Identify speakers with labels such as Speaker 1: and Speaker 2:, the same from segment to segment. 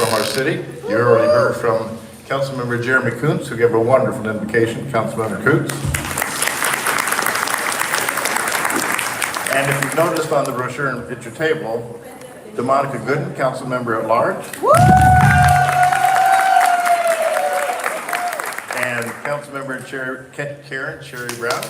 Speaker 1: from our city. You already heard from Councilmember Jeremy Kuntz, who gave a wonderful invocation. Councilmember Kuntz. And if you've noticed on the brochure at your table, DeMonica Gooden, Councilmember at Large. And Councilmember Karen Cherry Brown.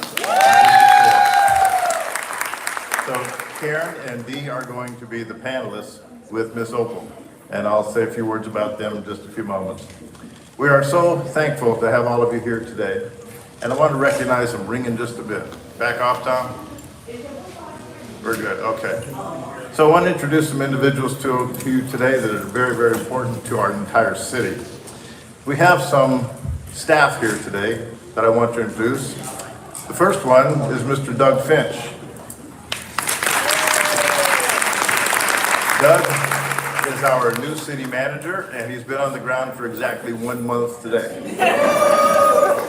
Speaker 1: So Karen and Dee are going to be the panelists with Miss Opal, and I'll say a few words about them in just a few moments. We are so thankful to have all of you here today, and I want to recognize them. Ring in just a bit. Back off, Tom. We're good. Okay. So I want to introduce some individuals to you today that are very, very important to our entire city. We have some staff here today that I want to introduce. The first one is Mr. Doug Finch. Doug is our new city manager, and he's been on the ground for exactly 1 month today.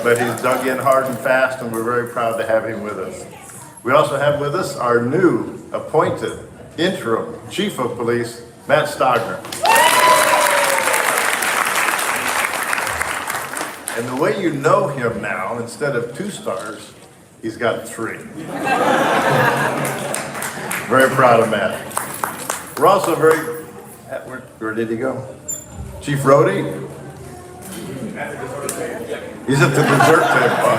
Speaker 1: But he's dug in hard and fast, and we're very proud to have him with us. We also have with us our new appointed interim chief of police, Matt Stogner. And the way you know him now, instead of 2 stars, he's got 3. Very proud of Matt. We're also very, where did he go? Chief Rhodey? He's at the dessert table.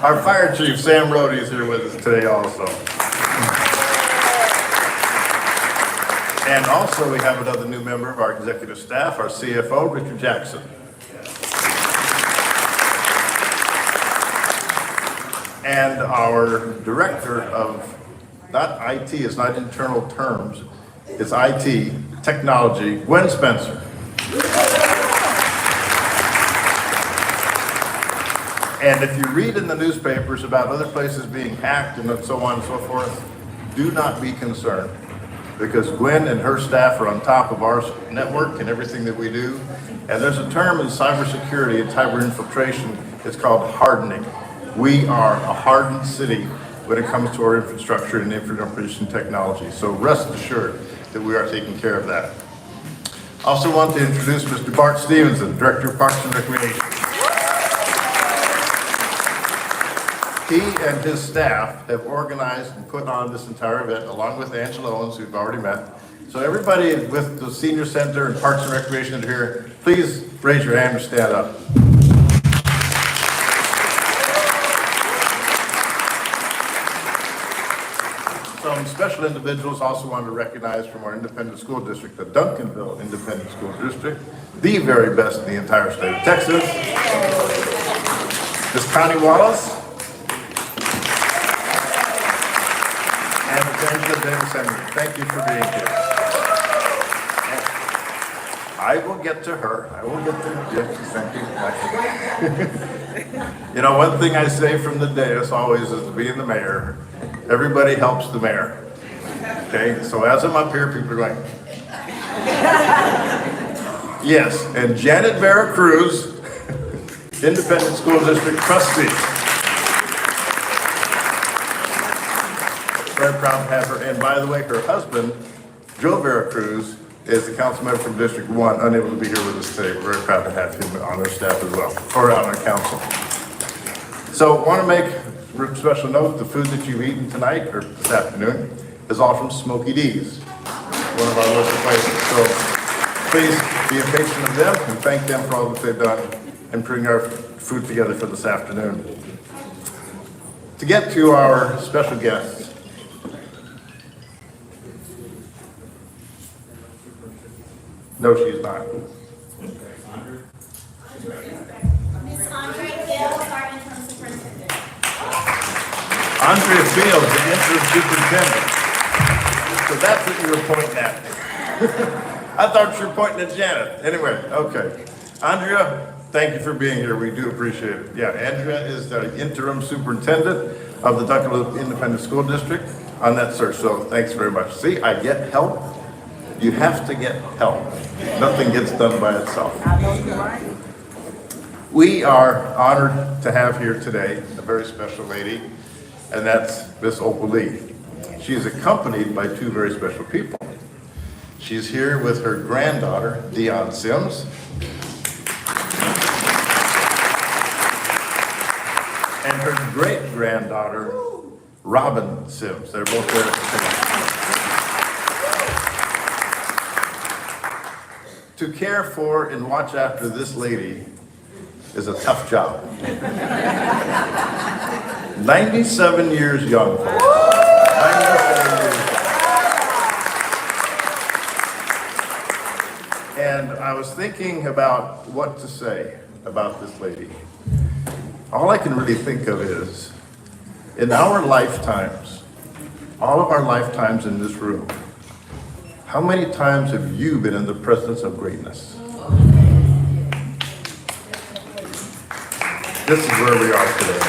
Speaker 1: Our fire chief, Sam Rhodey, is here with us today also. And also we have another new member of our executive staff, our CFO, Richard Jackson. And our director of, not IT, it's not internal terms, it's IT, technology, Gwen Spencer. And if you read in the newspapers about other places being hacked and so on and so forth, do not be concerned, because Gwen and her staff are on top of our network and everything that we do. And there's a term in cybersecurity and cyber infiltration, it's called hardening. We are a hardened city when it comes to our infrastructure and information technology. So rest assured that we are taking care of that. Also want to introduce Mr. Bart Stevenson, Director of Parks and Recreation. He and his staff have organized and put on this entire event, along with Angela Owens, who we've already met. So everybody with the Senior Center and Parks and Recreation here, please raise your hand or stand up. Some special individuals also want to recognize from our independent school district, the Duncanville Independent School District, the very best in the entire state of Texas. Ms. Connie Wallace. And Angela Davis, thank you for being here. I will get to her. I will get to her. Thank you. You know, one thing I say from the dais always is, being the mayor, everybody helps the mayor. Okay, so as I'm up here, people are going, yes, and Janet Vera Cruz, Independent School District trustee. Very proud to have her. And by the way, her husband, Joe Vera Cruz, is the council member from District 1, unable to be here with us today. We're very proud to have him on our staff as well, or on our council. So want to make a special note, the food that you've eaten tonight, or this afternoon, is all from Smokey D's, one of our local places. So please be patient of them and thank them for all that they've done in putting our food together for this afternoon. To get to our special guests, no, she's not.
Speaker 2: Miss Andre Fields, our interim superintendent.
Speaker 1: Andrea Fields, the interim superintendent. So that's what you were pointing at. I thought you were pointing at Janet. Anyway, okay. Andrea, thank you for being here. We do appreciate it. Yeah, Andrea is the interim superintendent of the Duncanville Independent School District on that search. So thanks very much. See, I get help. You have to get help. Nothing gets done by itself. We are honored to have here today a very special lady, and that's Miss Opal Lee. She is accompanied by 2 very special people. She's here with her granddaughter, Dion Sims. And her great-granddaughter, Robin Sims. They're both there at the same time. To care for and watch after this lady is a tough job. 97 years young, folks. 97 years young. And I was thinking about what to say about this lady. All I can really think of is, in our lifetimes, all of our lifetimes in this room, how many times have you been in the presence of greatness? This is where we are today.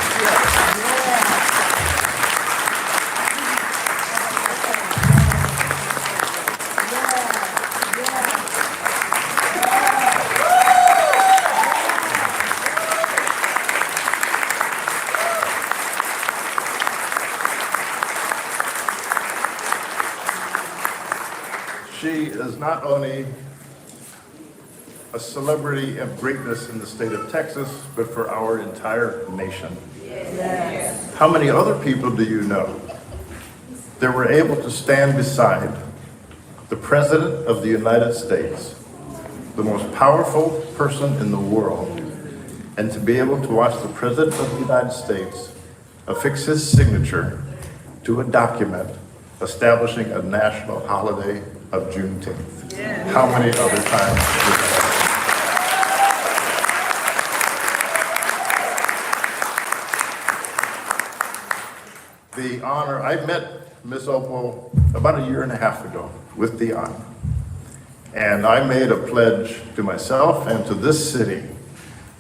Speaker 1: She is not only a celebrity of greatness in the state of Texas, but for our entire nation. Yes. How many other people do you know that were able to stand beside the President of the United States, the most powerful person in the world, and to be able to watch the President of the United States affix his signature to a document establishing a national holiday of Juneteenth? Yeah. How many other times? The honor, I met Miss Opal about a year and a half ago with Dion. And I made a pledge to myself and to this city,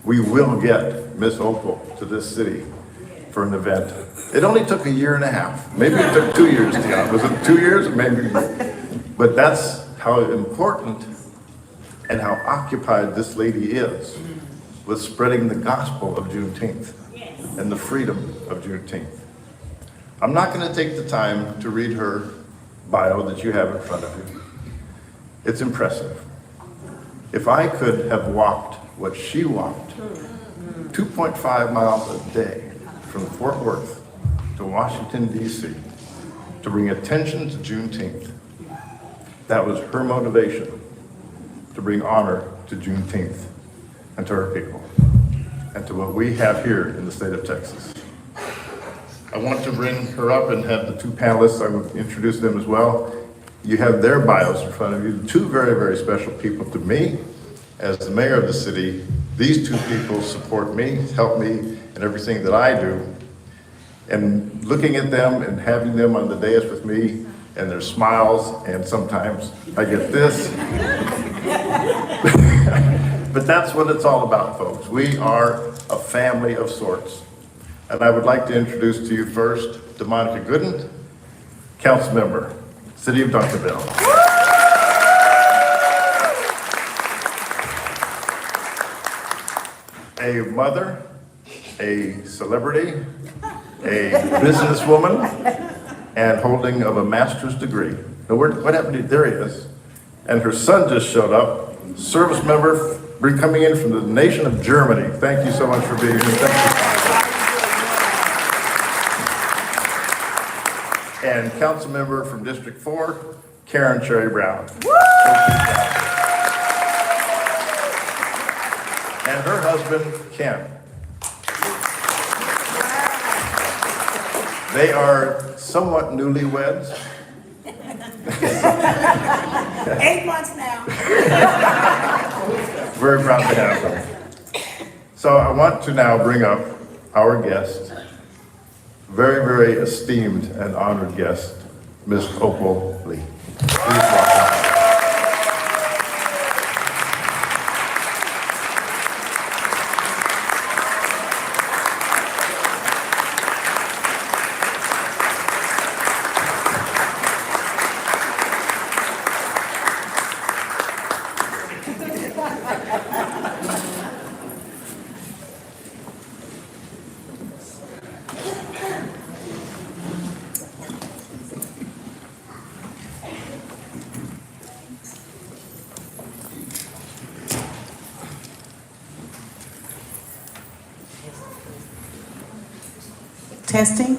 Speaker 1: we will get Miss Opal to this city for an event. It only took a year and a half. Maybe it took 2 years, Dion. Was it 2 years? Maybe. But that's how important and how occupied this lady is with spreading the gospel of Juneteenth and the freedom of Juneteenth. I'm not going to take the time to read her bio that you have in front of you. It's impressive. If I could have walked what she walked, 2.5 miles a day from Fort Worth to Washington, D.C., to bring attention to Juneteenth, that was her motivation, to bring honor to Juneteenth and to her people and to what we have here in the state of Texas. I want to bring her up and have the two panelists, I will introduce them as well. You have their bios in front of you. Two very, very special people to me. As the mayor of the city, these two people support me, help me in everything that I do. And looking at them and having them on the dais with me and their smiles, and sometimes I get this. But that's what it's all about, folks. We are a family of sorts. And I would like to introduce to you first DeMonica Gooden, council member, City of Duncanville. A mother, a celebrity, a businesswoman, and holding of a master's degree. Now, what happened? There he is. And her son just showed up, service member, coming in from the nation of Germany. Thank you so much for being here. Thank you. And council member from District 4, Karen Cherry Brown. And her husband, Ken. They are somewhat newlyweds.
Speaker 3: 8 months now.
Speaker 1: Very proud to have them. So I want to now bring up our guest, very, very esteemed and honored guest, Ms. Opal Lee. Please welcome.
Speaker 3: Testing.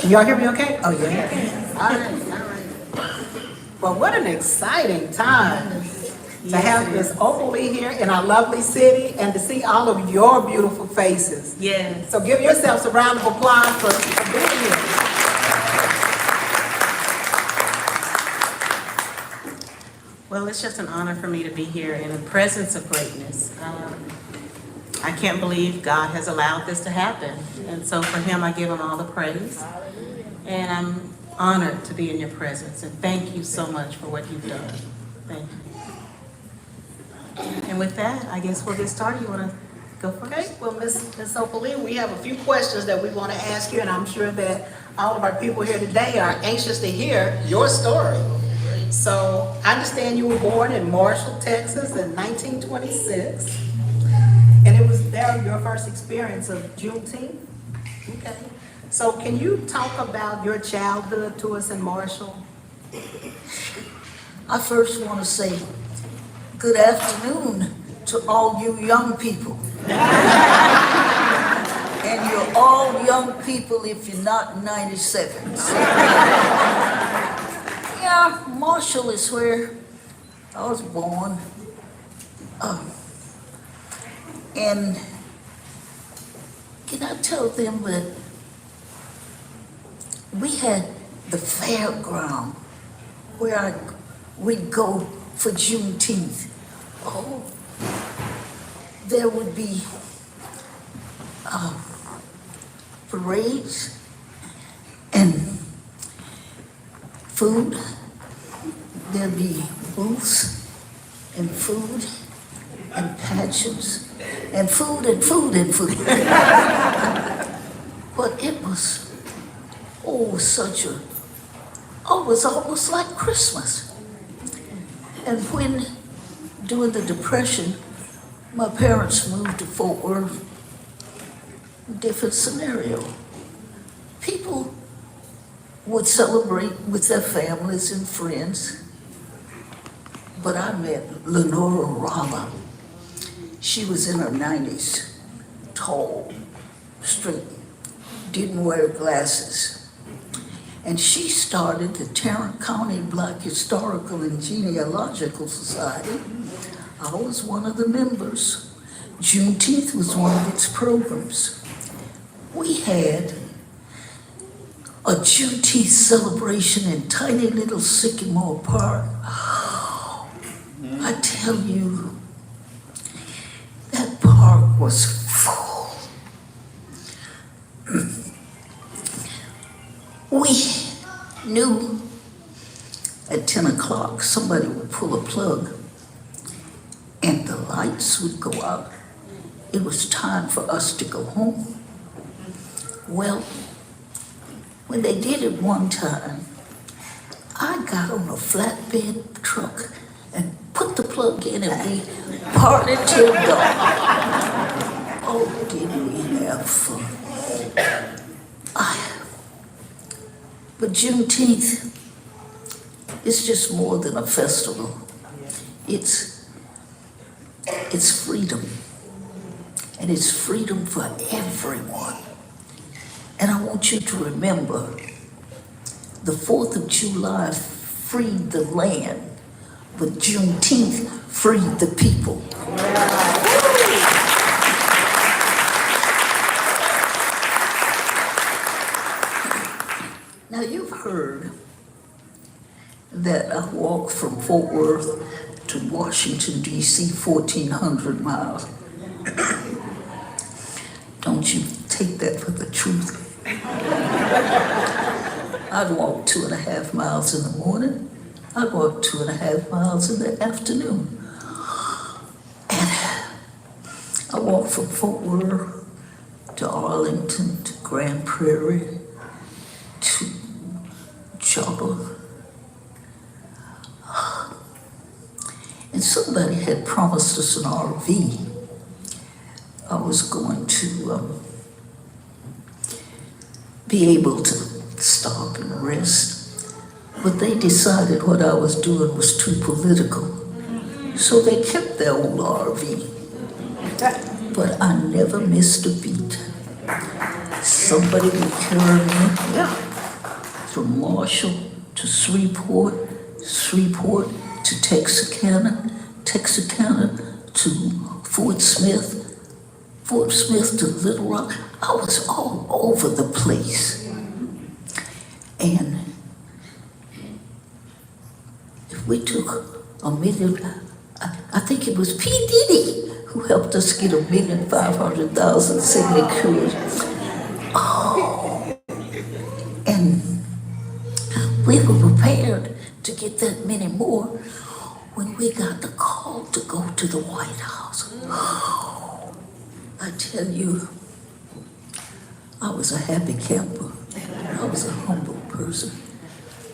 Speaker 3: Can y'all hear me okay? Oh, yeah. All right, all right. Well, what an exciting time to have Miss Opal here in our lovely city and to see all of your beautiful faces.
Speaker 4: Yes.
Speaker 3: So give yourselves a round of applause for being here.
Speaker 4: Well, it's just an honor for me to be here in the presence of greatness. I can't believe God has allowed this to happen. And so for him, I give him all the praise. And I'm honored to be in your presence. And thank you so much for what you've done. Thank you. And with that, I guess we'll get started. You want to go first?
Speaker 3: Okay, well, Miss Opal, we have a few questions that we want to ask you, and I'm sure that all of our people here today are anxious to hear your story. So I understand you were born in Marshall, Texas in 1926, and it was there your first experience of Juneteenth? Okay. So can you talk about your childhood to us in Marshall?
Speaker 5: I first want to say good afternoon to all you young people. And you're all young people if you're not 97. So, yeah, Marshall is where I was born. And can I tell them that we had the fairground where we'd go for Juneteenth. Oh, there would be parades and food. There'd be booths and food and pageants and food and food and food. But it was, it was almost like Christmas. And when, during the Depression, my parents moved to Fort Worth, different scenario. People would celebrate with their families and friends, but I met Lenora Rama. She was in her 90s, tall, straight, didn't wear glasses. And she started the Tarrant County Black Historical and Genealogical Society. I was one of the members. Juneteenth was one of its programs. We had a Juneteenth celebration in tiny little Sycamore Park. I tell you, that park was full. We knew at 10 o'clock somebody would pull a plug and the lights would go out. It was time for us to go home. Well, when they did it one time, I got on a flatbed truck and put the plug in and we parted till dawn. Oh, did we have fun. But Juneteenth is just more than a festival. It's freedom. And it's freedom for everyone. And I want you to remember, the 4th of July freed the land, but Juneteenth freed the people. Now you've heard that I walked from Fort Worth to Washington, D.C., 1,400 miles. Don't you take that for the truth. I'd walk 2.5 miles in the morning. I'd walk 2.5 miles in the afternoon. And I walked from Fort Worth to Arlington, to Grand Prairie, to Joppa. And somebody had promised us an RV. I was going to be able to stop and rest. But they decided what I was doing was too political. So they kept their old RV. but I never missed a beat. Somebody would carry me from Marshall to Shreveport, Shreveport to Texarkana, Texarkana to Fort Smith, Fort Smith to Little Rock. I was all over the place. And if we took $1 million, I think it was P. Diddy who helped us get 1,500,000 signatures. Oh, and we were prepared to get that many more when we got the call to go to the White House. I tell you, I was a happy camper. I was a humble person.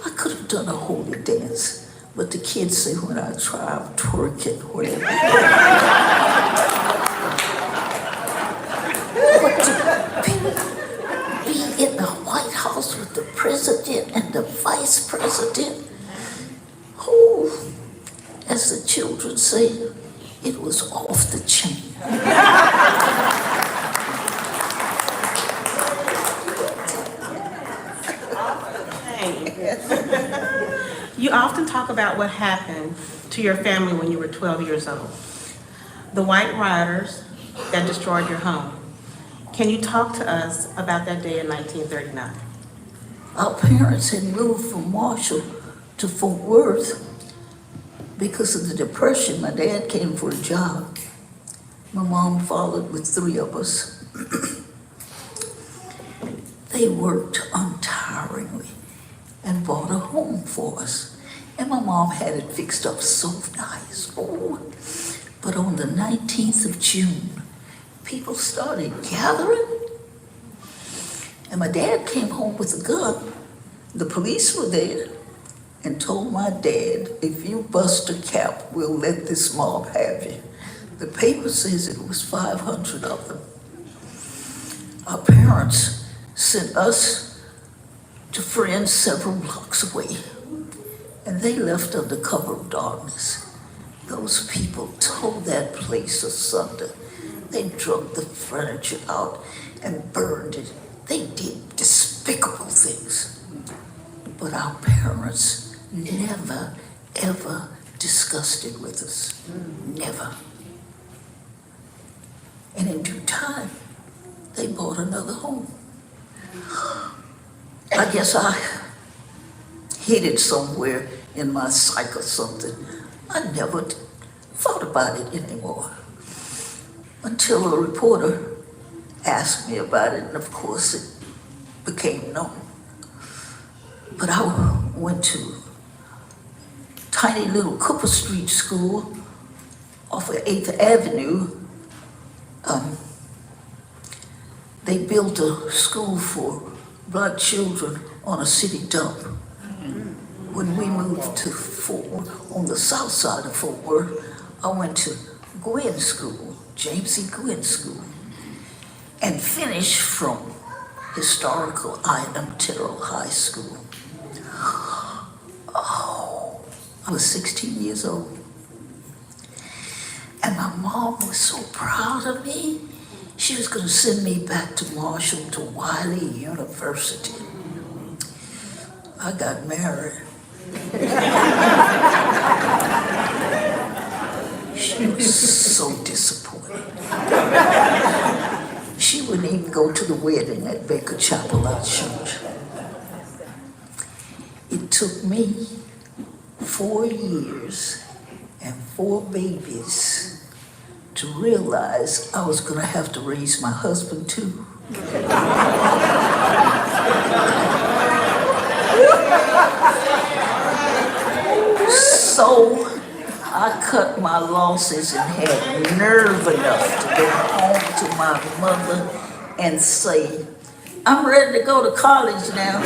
Speaker 5: I could have done a holy dance, but the kids say when I try, I'm twerking, whatever. But to be in the White House with the president and the vice president, oh, as the children say, it was off the chain.
Speaker 4: You often talk about what happened to your family when you were 12 years old. The White Riders that destroyed your home. Can you talk to us about that day in 1939?
Speaker 5: Our parents had moved from Marshall to Fort Worth because of the Depression. My dad came for a job. My mom followed with 3 of us. They worked untiringly and bought a home for us. And my mom had it fixed up so nice. Oh, but on the 19th of June, people started gathering. And my dad came home with a gun. The police were there and told my dad, if you bust a cap, we'll let this mob have you. The paper says it was 500 of them. Our parents sent us to friends several blocks away, and they left under cover of darkness. Those people tore that place asunder. They drug the furniture out and burned it. They did despicable things. But our parents never, ever discussed it with us. Never. And in due time, they bought another home. I guess I hid it somewhere in my psyche or something. I never thought about it anymore until a reporter asked me about it, and of course it became known. But I went to tiny little Cooper Street school off of 8th Avenue. They built a school for black children on a city dump. When we moved to Fort Worth, on the south side of Fort Worth, I went to Gwynn School, James E. Gwynn School, and finished from historical I.M. Terrell High School. Oh, I was 16 years old. And my mom was so proud of me. She was going to send me back to Marshall to Wiley University. I got married. She was so disappointed. She wouldn't even go to the wedding at Baker Chapel at church. It took me 4 years and 4 babies to realize I was gonna have to raise my husband too. So I cut my losses and had nerve enough to go home to my mother and say, I'm ready to go to college now.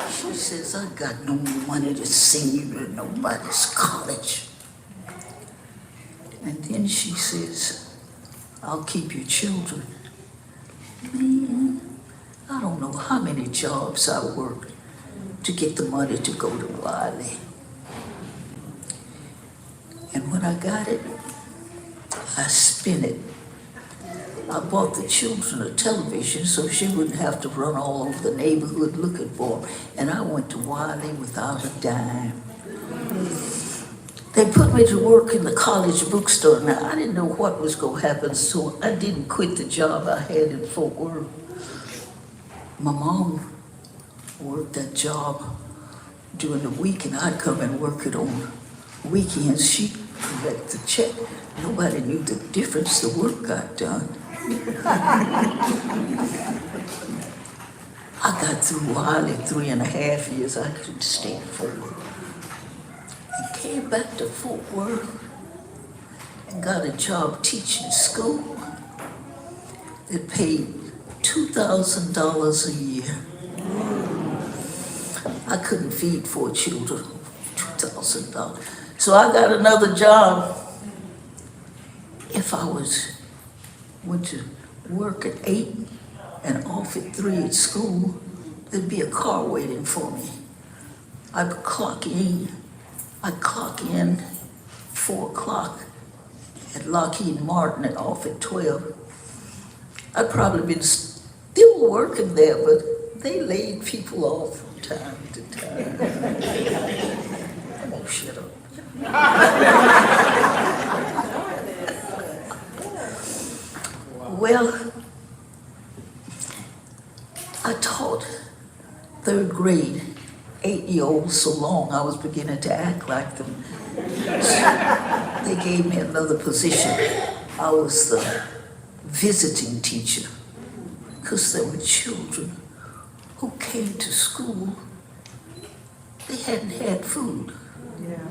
Speaker 5: She says, I got no money to send you to nobody's college. And then she says, I'll keep your children. Man, I don't know how many jobs I worked to get the money to go to Wiley. And when I got it, I spent it. I bought the children a television so she wouldn't have to run all over the neighborhood looking for them. And I went to Wiley without a dime. They put me to work in the college bookstore. Now, I didn't know what was going to happen, so I didn't quit the job I had in Fort Worth. My mom worked that job during the week, and I'd come and work it on weekends. She collect the check. Nobody knew the difference the work got done. I got through Wiley 3.5 years. I couldn't stand Fort Worth. And came back to Fort Worth and got a job teaching school that paid $2,000 a year. I couldn't feed 4 children, $2,000. So I got another job. If I went to work at 8 and off at 3 at school, there'd be a car waiting for me. I'd clock in 4 o'clock at Lockheed Martin and off at 12. I'd probably been still working there, but they laid people off from time to time. I'm gonna shut up. Well, I taught 3rd grade, 8-year-olds so long I was beginning to act like them. They gave me another position. I was the visiting teacher because there were children who came to school, they hadn't had food.
Speaker 3: Yeah.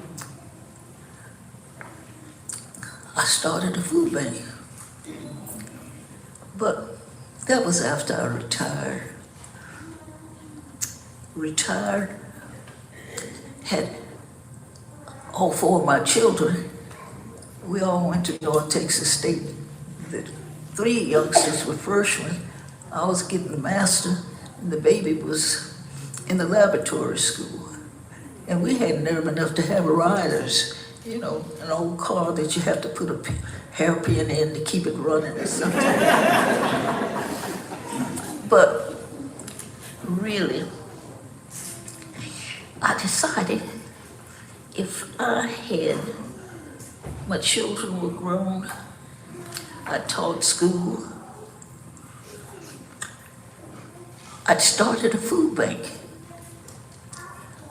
Speaker 5: I started a food bank. But that was after I retired. Had all 4 of my children. We all went to North Texas State. The 3 youngsters were freshmen. I was getting the master, and the baby was in the laboratory school. And we had nerve enough to have riders, you know, an old car that you have to put a hairpin in to keep it running or something. But really, I decided if my children were grown, I taught school, I'd started a food bank.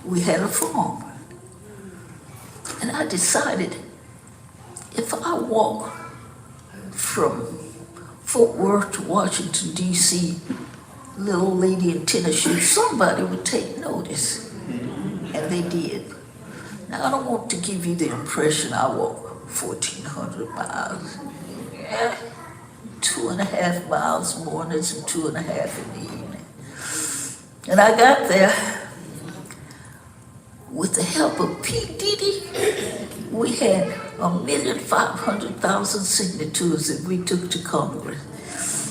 Speaker 5: We had a farm. And I decided if I walk from Fort Worth to Washington, D.C., little old lady in tennis shoes, somebody would take notice. And they did. Now, I don't want to give you the impression I walk 1,400 miles. Yeah, 2.5 miles mornings and 2.5 in the evening. And I got there with the help of P. Diddy. We had 1,500,000 signatures that we took to Congress.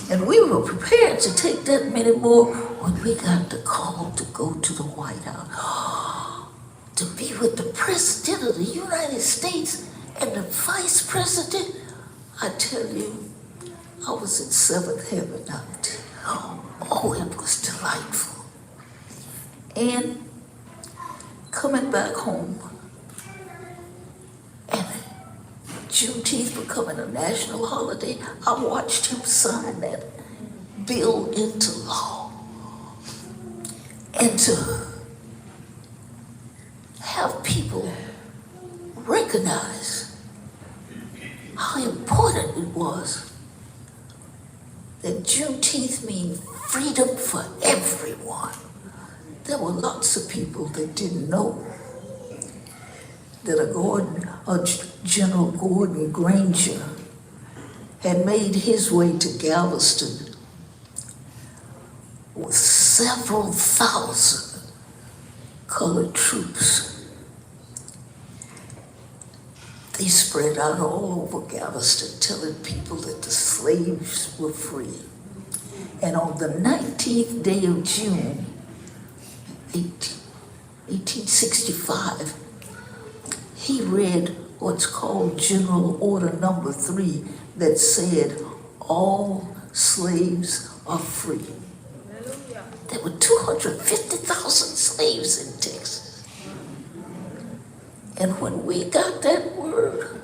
Speaker 5: And we were prepared to take that many more when we got the call to go to the White House, to be with the President of the United States and the Vice President. I tell you, I was in 7th heaven out. Oh, it was delightful. And coming back home, and Juneteenth becoming a national holiday, I watched him sign that bill into law. And to have people recognize how important it was that Juneteenth means freedom for everyone. There were lots of people that didn't know that General Gordon Granger had made his way to Galveston with several thousand colored troops. They spread out all over Galveston telling people that the slaves were free. And on the 19th day of June, 1865, he read what's called General Order Number 3 that said all slaves are free. There were 250,000 slaves in Texas. And when we got that word,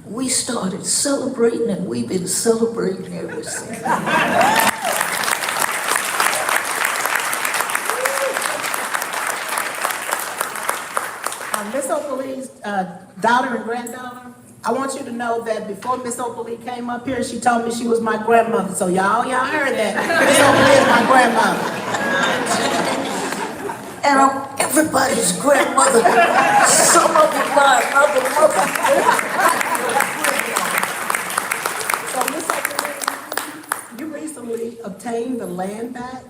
Speaker 5: we started celebrating, and we've been celebrating ever since.
Speaker 3: Miss Opal's daughter and granddaughter, I want you to know that before Miss Opal came up here, she told me she was my grandmother. So y'all heard that. Miss Opal is my grandmother.
Speaker 5: And I'm everybody's grandmother. Some of them my another mother.
Speaker 3: So Miss Opal, you recently obtained the land back,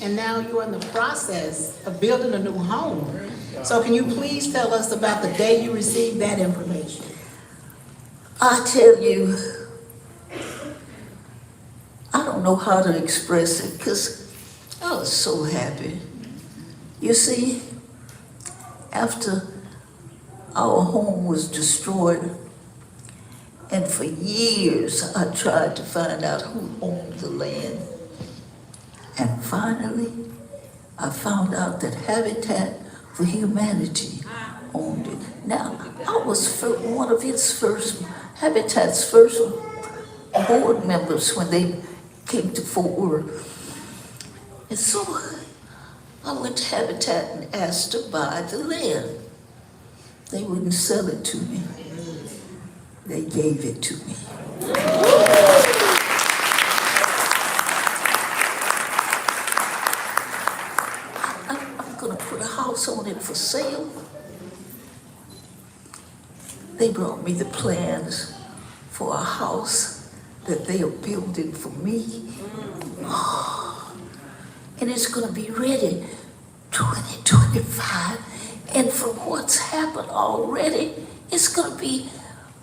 Speaker 3: and now you're in the process of building a new home. So can you please tell us about the day you received that information?
Speaker 5: I tell you, I don't know how to express it because I was so happy. You see, after our home was destroyed, and for years I tried to find out who owned the land. And finally, I found out that Habitat for Humanity owned it. Now, I was one of Habitat's first board members when they came to Fort Worth. And so I went to Habitat and asked to buy the land. They wouldn't sell it to me. They gave it to me. I'm gonna put a house on it for sale. They brought me the plans for a house that they are building for me. And it's gonna be ready 2025. And from what's happened already, it's gonna be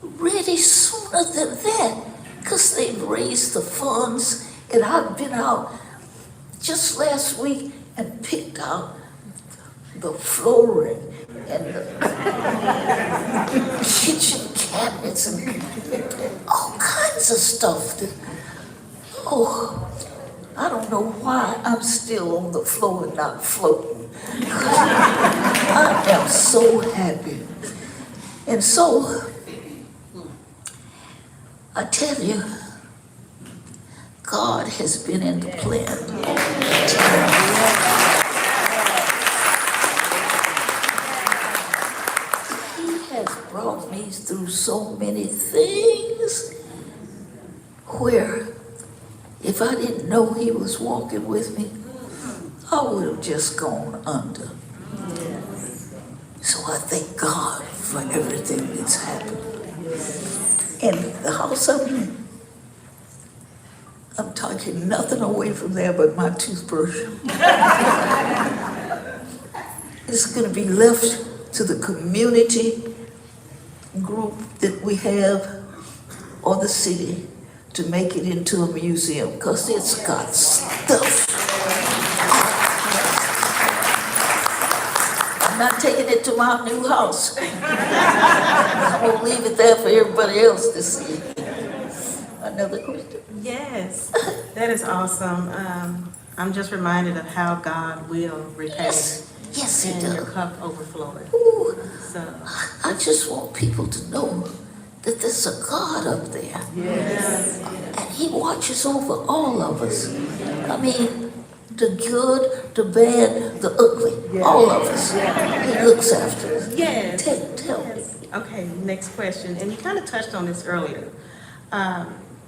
Speaker 5: ready sooner than that, because they've raised the funds. And I've been out just last week and picked out the flooring and the kitchen cabinets and all kinds of stuff. I don't know why I'm still on the floor and not floating. I am so happy. And so, I tell you, God has been in the plan. He has brought me through so many things where if I didn't know he was walking with me, I would have just gone under. So I thank God for everything that's happened. And the house I'm taking nothing away from there but my toothbrush. It's gonna be left to the community group that we have or the city to make it into a museum, because it's got stuff. I'm not taking it to my new house. I'm gonna leave it there for everybody else to see. Another question?
Speaker 4: Yes, that is awesome. I'm just reminded of how God will repay.
Speaker 5: Yes, he
Speaker 4: And your
Speaker 5: does.
Speaker 4: cup overflowing.
Speaker 5: Ooh,
Speaker 4: So,
Speaker 5: I just want people to know that there's a God up there.
Speaker 4: yes.
Speaker 5: And he watches over all of us. I mean, the good, the bad, the ugly, all of us. He looks after us.
Speaker 4: Yes.
Speaker 5: Tell me.
Speaker 4: Okay, next question, and you kind of touched on this earlier.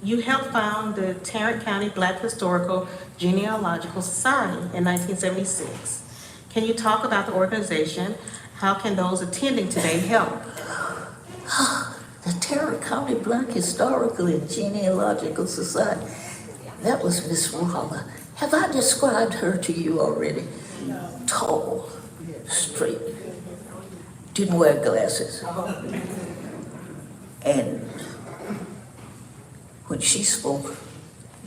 Speaker 4: You helped found the Tarrant County Black Historical Genealogical Society in 1976. Can you talk about the organization? How can those attending today help?
Speaker 5: The Tarrant County Black Historical and Genealogical Society. That was Miss Waller. Have I described her to you already? Tall, straight, didn't wear glasses. And when she spoke,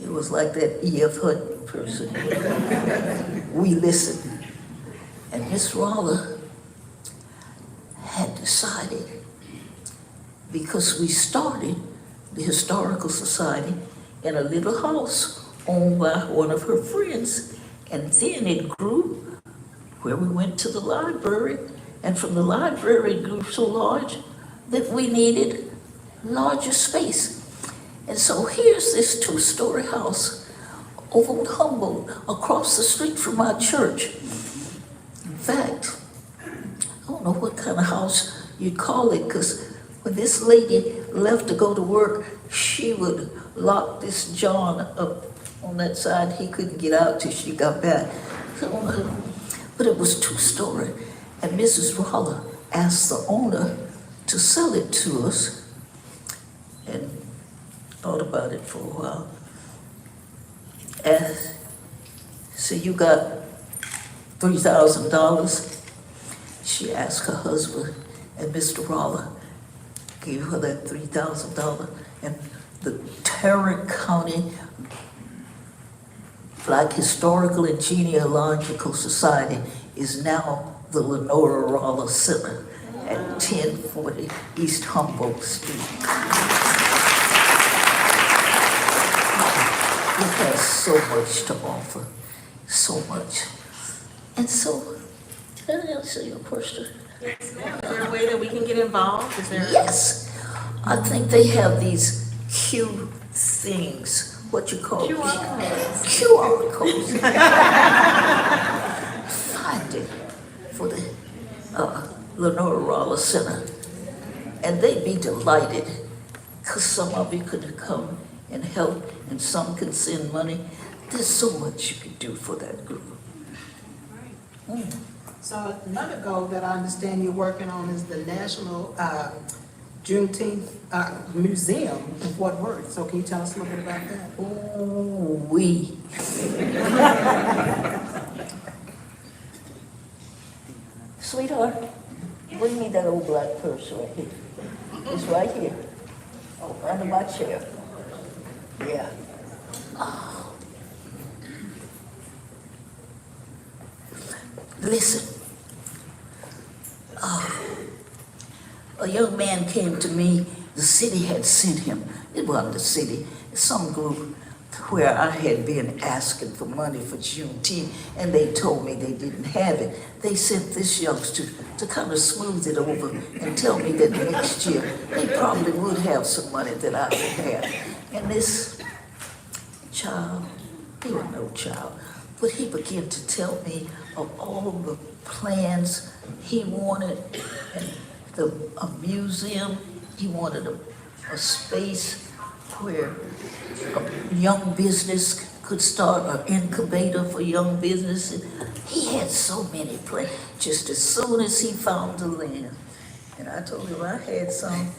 Speaker 5: it was like that E.F. Hutton person. We listened. And Miss Waller had decided because we started the Historical Society in a little house owned by one of her friends. And then it grew where we went to the library, and from the library it grew so large that we needed larger space. And so here's this two-story house over on Humboldt, across the street from our church. In fact, I don't know what kind of house you'd call it, because when this lady left to go to work, she would lock this John up on that side. He couldn't get out till she got back. But it was two-story, and Mrs. Roller asked the owner to sell it to us, and thought about it for a while. And so you got $3,000. She asked her husband, and Mr. Roller gave her that $3,000. And the Tarrant County Black Historical and Genealogical Society is now the Lenora Roller Center at 1040 East Humboldt Street. It has so much to offer, so much. And so, did I answer your question?
Speaker 4: Is there a way that we can get involved? Is there?
Speaker 5: Yes, I think they have these Q things, what you call QR codes. Find it for the Lenora Roller Center, and they'd be delighted, because some of you could come and help, and some can send money. There's so much you can do for that group.
Speaker 3: So another goal that I understand you're working on is the National Juneteenth Museum in Fort Worth. So can you tell us a little bit about that?
Speaker 5: Oh, we. Sweetheart, bring me that old black purse right here. It's right here. Oh, under my chair. Yeah. Oh. Listen. A young man came to me. The city had sent him. It wasn't the city. Some group where I had been asking for money for Juneteenth, and they told me they didn't have it. They sent this youngster to kind of smooth it over and tell me that next year they probably would have some money that I would have. And this child, he was no child, but he began to tell me of all the plans he wanted, and a museum. He wanted a space where a young business could start, an incubator for young businesses. He had so many plans, just as soon as he found the land. And I told him I had some.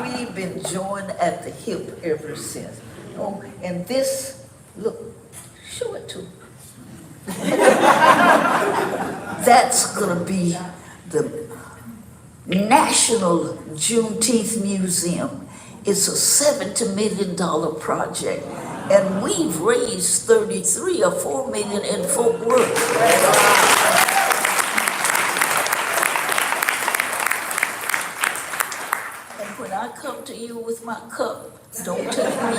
Speaker 5: We've been joined at the hip ever since. Oh, and this, look, show it to him. That's gonna be the National Juneteenth Museum. It's a $70 million project, and we've raised 33 or 4 million in Fort Worth. And when I come to you with my cup, don't tell me.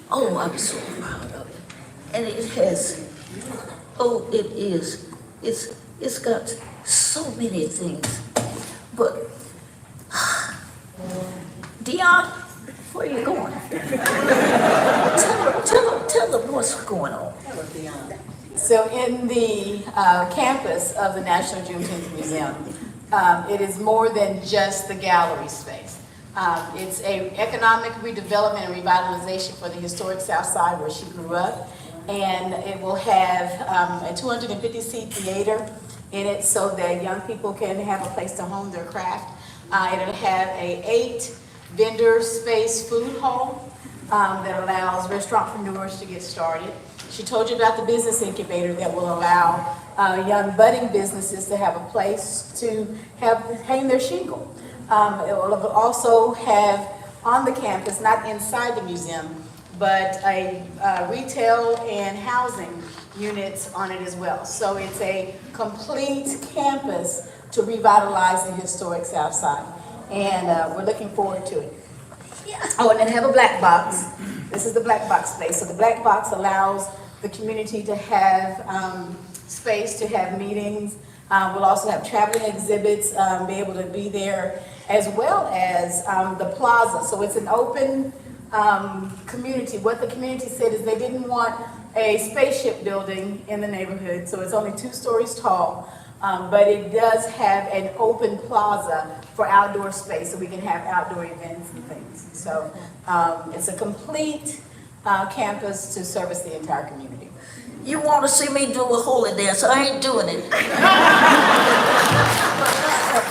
Speaker 5: Oh, I'm so proud of it. And it has, it's got so many things. But, Dion, where are you going? Tell them what's going on.
Speaker 6: So in the campus of the National Juneteenth Museum, it is more than just the gallery space. It's an economic redevelopment and revitalization for the historic South Side where she grew up. And it will have a 250-seat theater in it so that young people can have a place to hone their craft. It'll have a 8-vendor space food hall that allows restaurantpreneurs to get started. She told you about the business incubator that will allow young budding businesses to have a place to hang their shingle. It will also have on the campus, not inside the museum, but a retail and housing units on it as well. So it's a complete campus to revitalize the historic South Side. And we're looking forward to it. Oh, and then have a black box. This is the black box space. So the black box allows the community to have space to have meetings. We'll also have traveling exhibits, be able to be there, as well as the plaza. So it's an open community. What the community said is they didn't want a spaceship building in the neighborhood, so it's only 2 stories tall. But it does have an open plaza for outdoor space, so we can have outdoor events and things. So it's a complete campus to service the entire community.
Speaker 5: You want to see me do a holy dance? I ain't doing it. I'm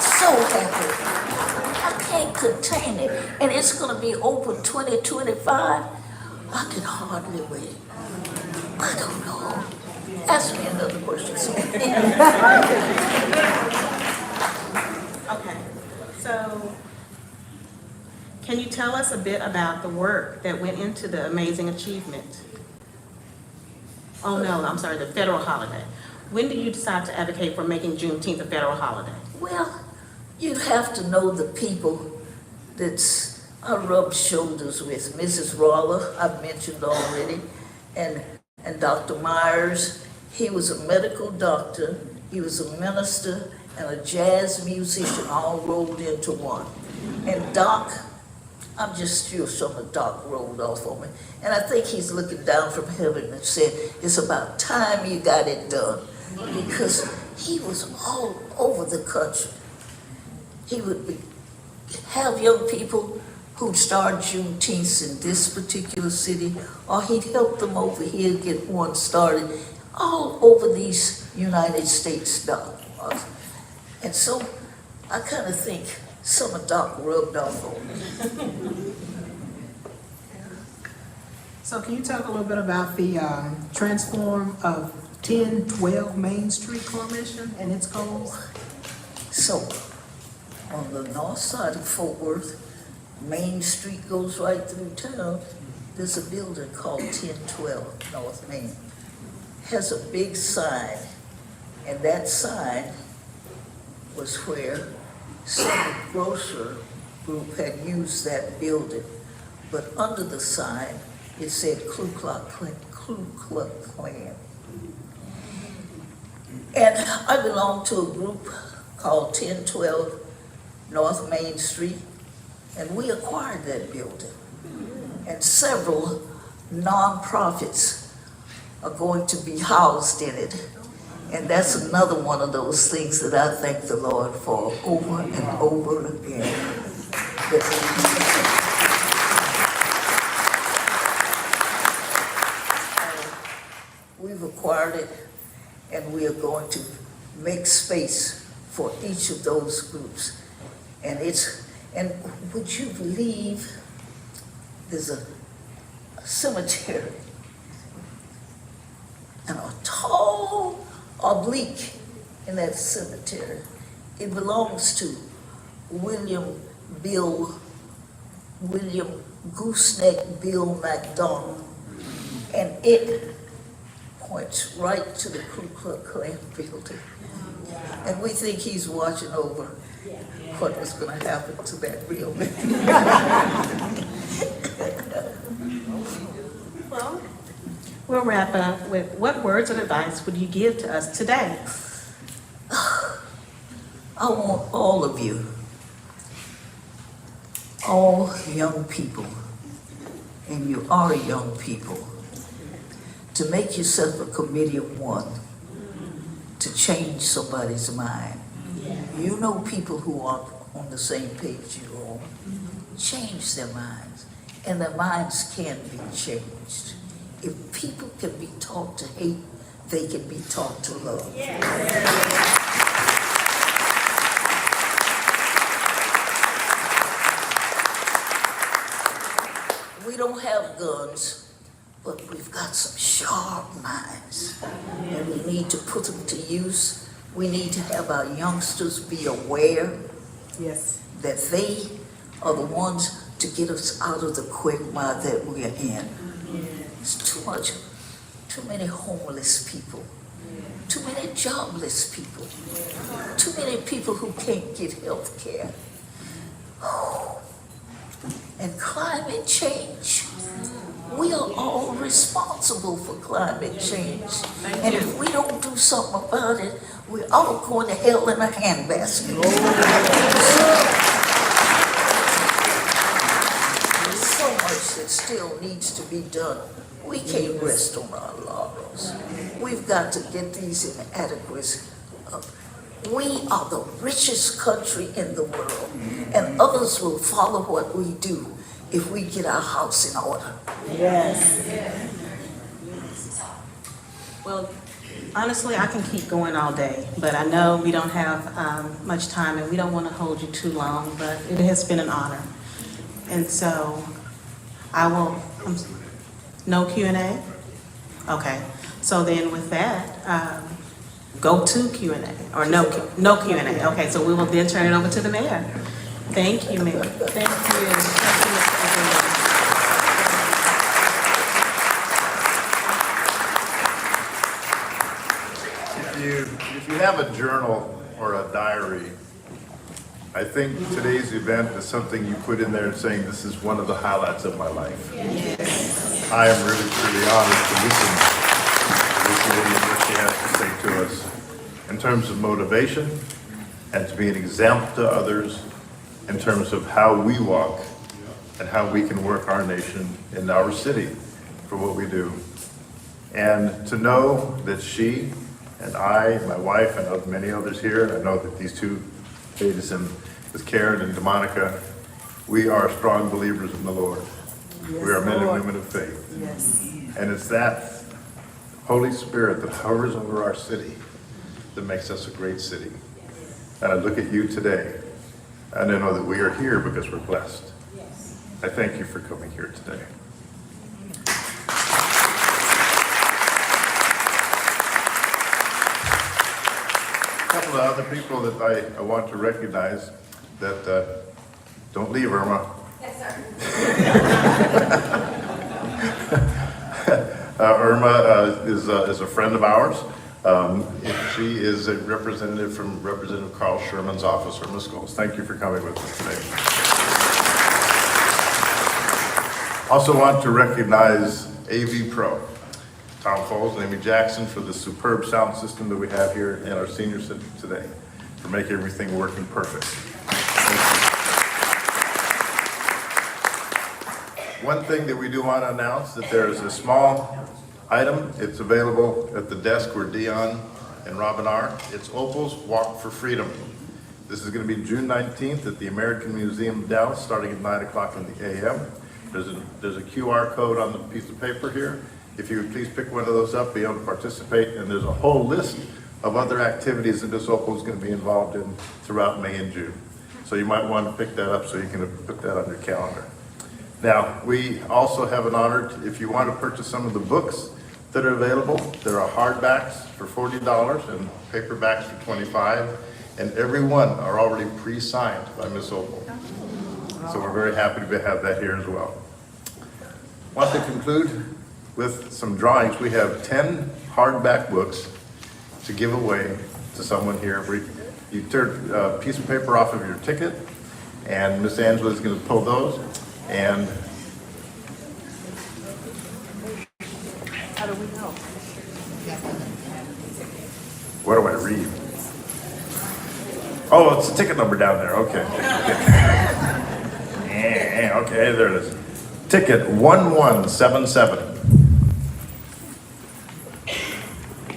Speaker 5: so happy. I can't contain it. And it's going to be open 2025. I can hardly wait. I don't know. Ask me another question.
Speaker 4: Okay, so can you tell us a bit about the work that went into the amazing achievement? Oh, no, I'm sorry, the federal holiday. When did you decide to advocate for making Juneteenth a federal holiday?
Speaker 5: Well, you'd have to know the people that I rubbed shoulders with. Mrs. Roller, I've mentioned already, and Dr. Myers. He was a medical doctor, he was a minister, and a jazz musician all rolled into one. And Doc, I'm just sure some of Doc rolled off on me. And I think he's looking down from heaven and said, it's about time you got it done. Because he was all over the country. He would have young people who'd start Juneteenth in this particular city, or he'd help them over here get one started all over these United States, Doc. And so I kind of think some of Doc rubbed off on me.
Speaker 3: So can you talk a little bit about the transform of 1012 Main Street Coalition and its goals?
Speaker 5: So on the north side of Fort Worth, Main Street goes right through town. There's a building called 1012 North Main. Has a big sign, and that sign was where some grocer group had used that building. But under the sign, it said Ku Klux Klan. And I belong to a group called 1012 North Main Street, and we acquired that building. And several nonprofits are going to be housed in it. And that's another one of those things that I thank the Lord for over and over again. We've acquired it, and we are going to make space for each of those groups. And would you believe there's a cemetery and a tall oblique in that cemetery. It belongs to William Gooseneck Bill McDonald, and it points right to the Ku Klux Klan building. And we think he's watching over what was going to happen to that building.
Speaker 4: Well, we'll wrap up with what words of advice would you give to us today?
Speaker 5: I want all of you, all young people, and you are young people, to make yourself a committee of one to change somebody's mind. You know people who aren't on the same page you're on. Change their minds, and their minds can be changed. If people can be taught to hate, they can be taught to love. We don't have guns, but we've got some sharp minds, and we need to put them to use. We need to have our youngsters be aware that they are the ones to get us out of the quagmire that we're in. There's too many homeless people, too many jobless people, too many people who can't get health care. And climate change. We are all responsible for climate change. And if we don't do something about it, we're all going to hell in a handbasket. There's so much that still needs to be done. We can't rest on our laurels. We've got to get these inadequacies up. We are the richest country in the world, and others will follow what we do if we get our house in order.
Speaker 4: Yes. Well, honestly, I can keep going all day, but I know we don't have much time and we don't want to hold you too long, but it has been an honor. And so I will, no Q&A? Okay, so then with that, go to Q&A, or no Q&A. Okay, so we will then turn it over to the mayor. Thank you, Mayor. Thank you. Thank you, Mr.
Speaker 1: If you have a journal or a diary, I think today's event is something you put in there saying, this is one of the highlights of my life. Yes. I am really, truly honored to listen to what she has to say to us in terms of motivation and to be an example to others in terms of how we walk and how we can work our nation and our city for what we do. And to know that she and I, my wife, and many others here, and I know that these two ladies with Karen and DeMonica, we are strong believers in the Lord. Yes, we are men and women of faith.
Speaker 3: Yes.
Speaker 1: And it's that Holy Spirit that hovers over our city that makes us a great city. And I look at you today, and I know that we are here because we're blessed. I thank you for coming here today. A couple of other people that I want to recognize that don't leave, Irma.
Speaker 2: Yes, sir.
Speaker 1: Irma is a friend of ours. She is a representative from Representative Carl Sherman's office, Irma Scholes. Thank you for coming with us today. Also want to recognize AV Pro, Tom Foles and Amy Jackson, for the superb sound system that we have here in our senior center today, for making everything working perfect. One thing that we do want to announce, that there is a small item. It's available at the desk where Dion and Robin are. It's Opal's Walk for Freedom. This is going to be June 19th at the American Museum of Dallas, starting at 9 o'clock in the a.m. There's a QR code on the piece of paper here. If you would please pick one of those up, be able to participate. And there's a whole list of other activities that Miss Opal is going to be involved in throughout May and June. So you might want to pick that up so you can put that on your calendar. Now, we also have an honor, if you want to purchase some of the books that are available, there are hardbacks for $40 and paperbacks for $25, and every one are already pre-signed by Miss Opal. So we're very happy to have that here as well. I want to conclude with some drawings. We have 10 hardback books to give away to someone here. You turn a piece of paper off of your ticket, and Miss Angela is going to pull those. And
Speaker 3: How do we know?
Speaker 1: what do I read? Oh, it's the ticket number down there. Okay. Okay, there it is. Ticket 1177.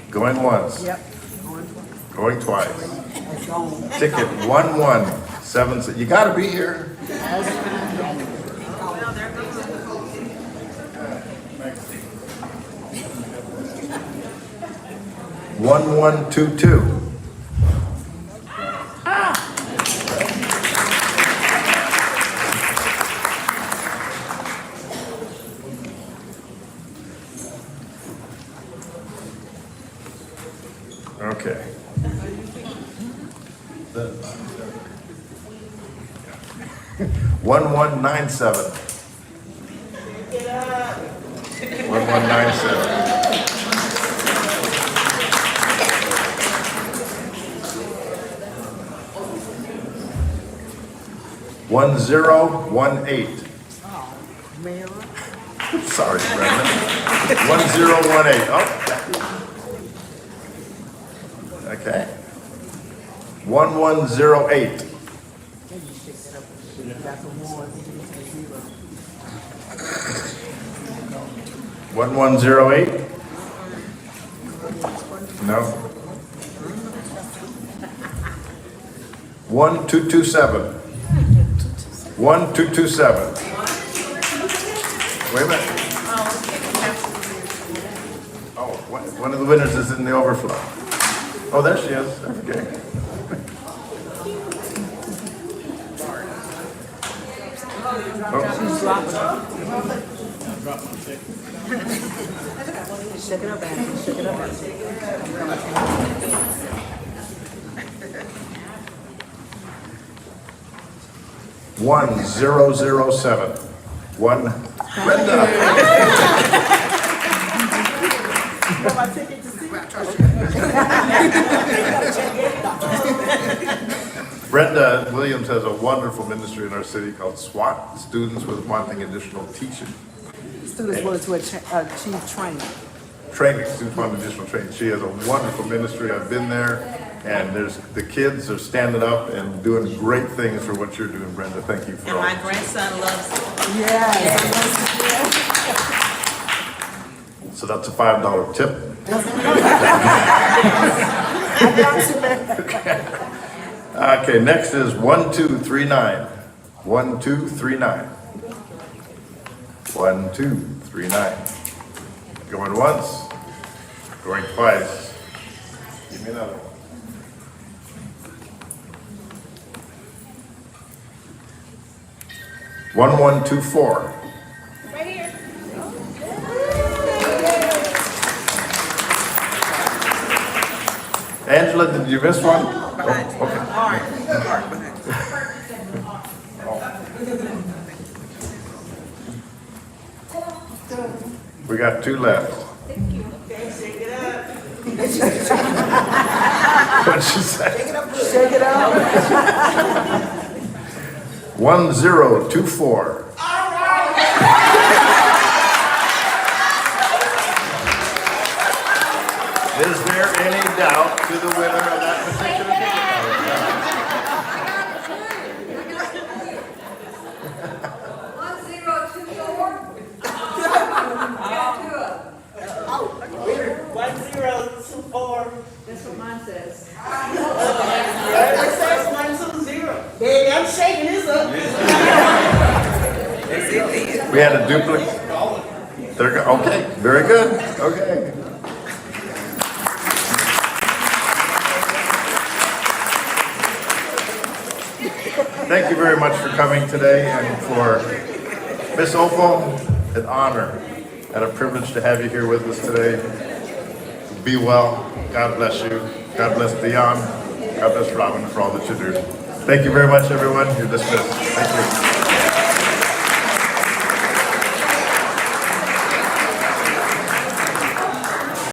Speaker 1: Going once.
Speaker 3: Yep.
Speaker 1: Going twice. Ticket 1177. You got to be here. 1122. Okay. 1197. 1197. 1197. 1018. Sorry, Brenda. 1018. Oh. Okay. 1108. 1108. No. 1227. 1227. Wait a minute. Oh, one of the winners is in the overflow. Oh, there she is. Okay. One 1007. One Brenda. Brenda Williams has a wonderful ministry in our city called SWAT, Students with Wanting Additional Teaching.
Speaker 7: Students wanted to achieve training.
Speaker 1: Training, students want additional training. She has a wonderful ministry. I've been there, and the kids are standing up and doing great things for what you're doing, Brenda. Thank you for
Speaker 4: And
Speaker 1: all.
Speaker 4: my grandson loves it.
Speaker 7: Yes.
Speaker 1: So that's a $5 tip. Okay, next is 1239. 1239. 1239. Going once, going twice. Give me another one. One 1124.
Speaker 2: Right here.
Speaker 1: Angela, did you miss one? Oh, okay. We got two left. What'd she say?
Speaker 7: Shake it up.
Speaker 1: 1024. Is there any doubt to the winner of that particular
Speaker 7: That's what mine says.
Speaker 3: Baby, I'm shaking this up.
Speaker 1: We had a duplicate. Okay, very good. Okay. Thank you very much for coming today, and for Miss Opal, an honor and a privilege to have you here with us today. Be well. God bless you. God bless Dion. God bless Robin for all that you do. Thank you very much, everyone. You're dismissed. Thank you.